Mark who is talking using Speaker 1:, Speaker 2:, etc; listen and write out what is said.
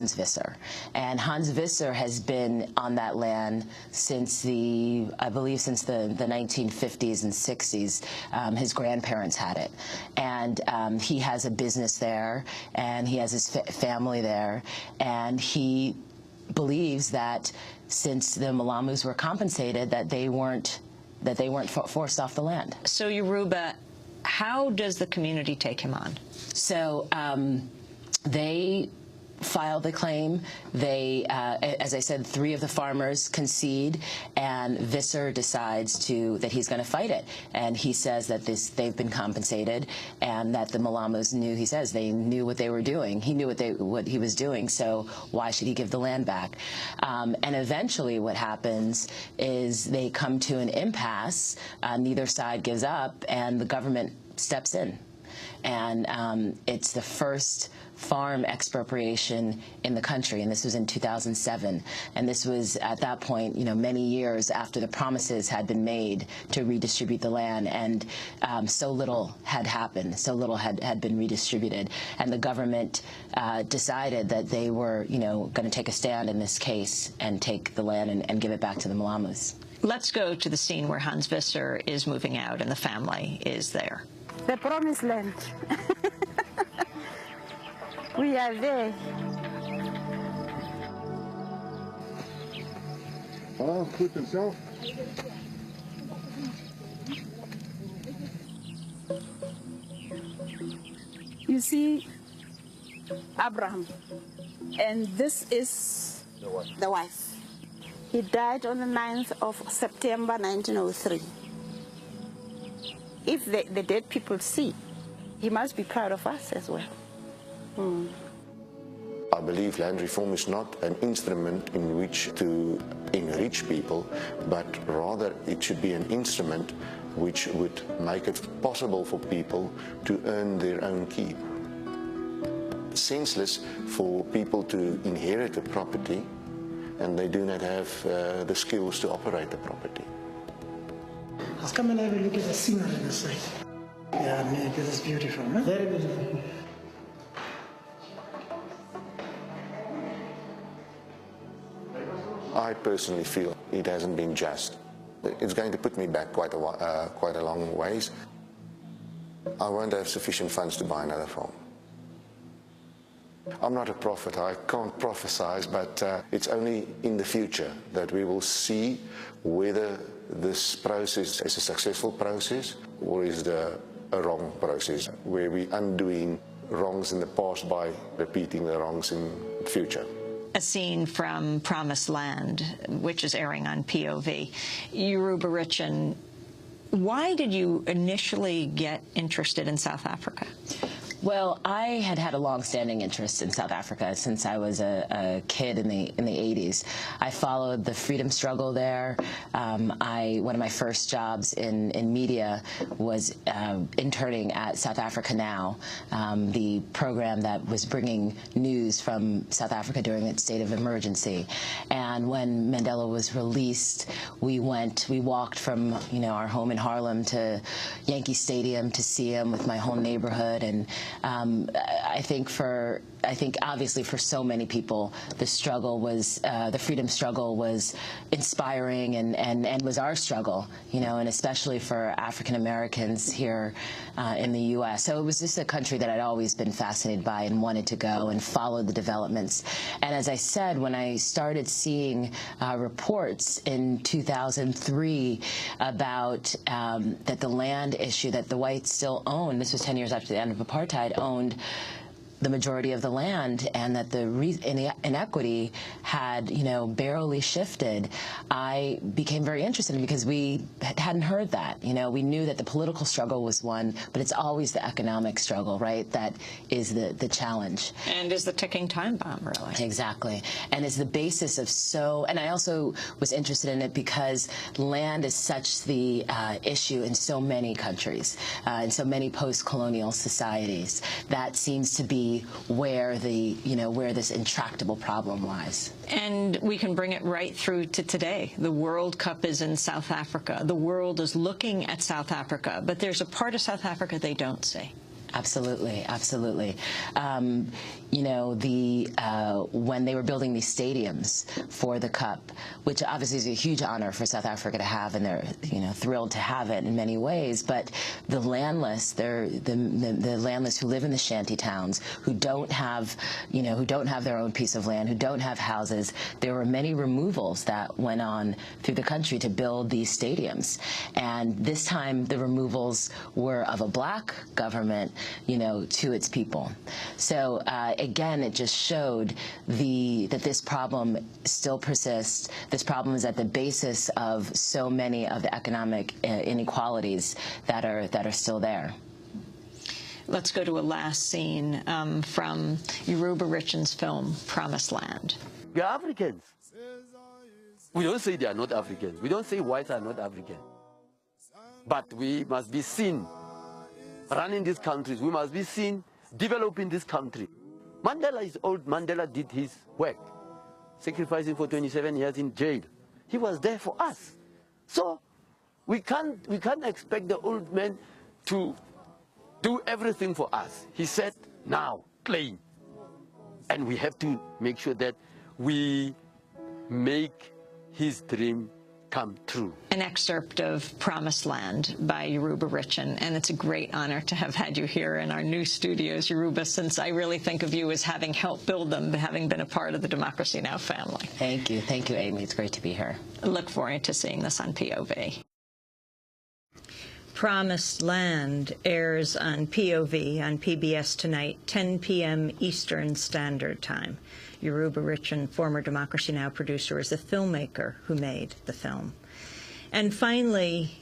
Speaker 1: Visser. And Hans Visser has been on that land since I believe since the 1950s and 60s. His grandparents had it. And he has a business there, and he has his family there, and he believes that since the Malamus were compensated, that they weren't forced off the land. So
Speaker 2: Yoruba, how does the community take him on? So
Speaker 1: they filed the claim. They, as I said, 3 of the farmers concede, and Visser decides that he's going to fight it. And he says that they've been compensated, and that the Malamus knew. He says they knew what they were doing. He knew what he was doing. So why should he give the land back? And eventually, what happens is they come to an impasse. Neither side gives up, and the government steps in. And it's the first farm expropriation in the country, and this was in 2007. And this was, at that point, many years after the promises had been made to redistribute the land, and so little had happened, so little had been redistributed. And the government decided that they were, going to take a stand in this case and take the land and give it back to the Malamus.
Speaker 2: Let's go to the scene where Hans Visser is moving out and the family is there.
Speaker 3: The promised land. We are there.
Speaker 4: Oh, clip himself.
Speaker 3: You see Abraham, and this is the wife. He died on the 9th of September 1903. If the dead people see, he must be proud of us as well.
Speaker 4: I believe land reform is not an instrument in which to enrich people, but rather it should be an instrument which would make it possible for people to earn their own keep. Senseless for people to inherit a property and they do not have the skills to operate the property.
Speaker 5: Let's come and have a look at the scenery on the side. Yeah, man, this is beautiful, huh? Very beautiful.
Speaker 4: I personally feel it hasn't been just. It's going to put me back quite a long ways. I won't have sufficient funds to buy another farm. I'm not a prophet, I can't prophesize, but it's only in the future that we will see whether this process is a successful process or is it a wrong process, where we're undoing wrongs in the past by repeating the wrongs in the future.
Speaker 2: A scene from Promised Land, which is airing on POV. Yoruba Richen, why did you initially get interested in South Africa?
Speaker 1: Well, I had a long-standing interest in South Africa since I was a kid in the 80s. I followed the freedom struggle there. One of my first jobs in media was interning at South Africa Now, the program that was bringing news from South Africa during its state of emergency. And when Mandela was released, we walked from our home in Harlem to Yankee Stadium to see him with my whole neighborhood. And I think obviously for so many people, the struggle was, the freedom struggle was inspiring and was our struggle, and especially for African Americans here in the U.S. So it was just a country that I'd always been fascinated by and wanted to go and follow the developments. And as I said, when I started seeing reports in 2003 about that the land issue that the whites still own, this was 10 years after the end of apartheid, owned the majority of the land, and that the inequity had, barely shifted, I became very interested in it because we hadn't heard that. We knew that the political struggle was one, but it's always the economic struggle, right? That is the challenge.
Speaker 2: And is the ticking time bomb, really.
Speaker 1: Exactly. And is the basis of and I also was interested in it because land is such the issue in so many countries, in so many post-colonial societies. That seems to be where where this intractable problem lies.
Speaker 2: And we can bring it right through to today. The World Cup is in South Africa. The world is looking at South Africa, but there's a part of South Africa they don't see.
Speaker 1: Absolutely, absolutely. you know, when they were building these stadiums for the Cup, which obviously is a huge honor for South Africa to have, and they're, you know, thrilled to have it in many ways. But the landless, the landless who live in the shanty towns, who don't have, you know, who don't have their own piece of land, who don't have houses, there were many removals that went on through the country to build these stadiums. And this time the removals were of a black government, you know, to its people. So again, it just showed that this problem still persists. This problem is at the basis of so many of the economic inequalities that are still there.
Speaker 2: Let's go to a last scene from Yoruba Richen's film, Promised Land.
Speaker 6: We are Africans. We don't say they are not Africans. We don't say whites are not African. But we must be seen running these countries. We must be seen developing this country. Mandela is old. Mandela did his work, sacrificing for 27 years in jail. He was there for us. So we can't expect the old man to do everything for us. He said, now, claim. And we have to make sure that we make his dream come true.
Speaker 2: An excerpt of Promised Land by Yoruba Richen, and it's a great honor to have had you here in our new studios, Yoruba, since I really think of you as having helped build them, having been a part of the Democracy Now! Family.
Speaker 1: Thank you, Amy. It's great to be here.
Speaker 2: I look forward to seeing this on POV. Promised Land airs on POV on PBS tonight, 10 p.m. Eastern Standard Time. Yoruba Richen, former Democracy Now! Producer, is the filmmaker who made the film. And finally,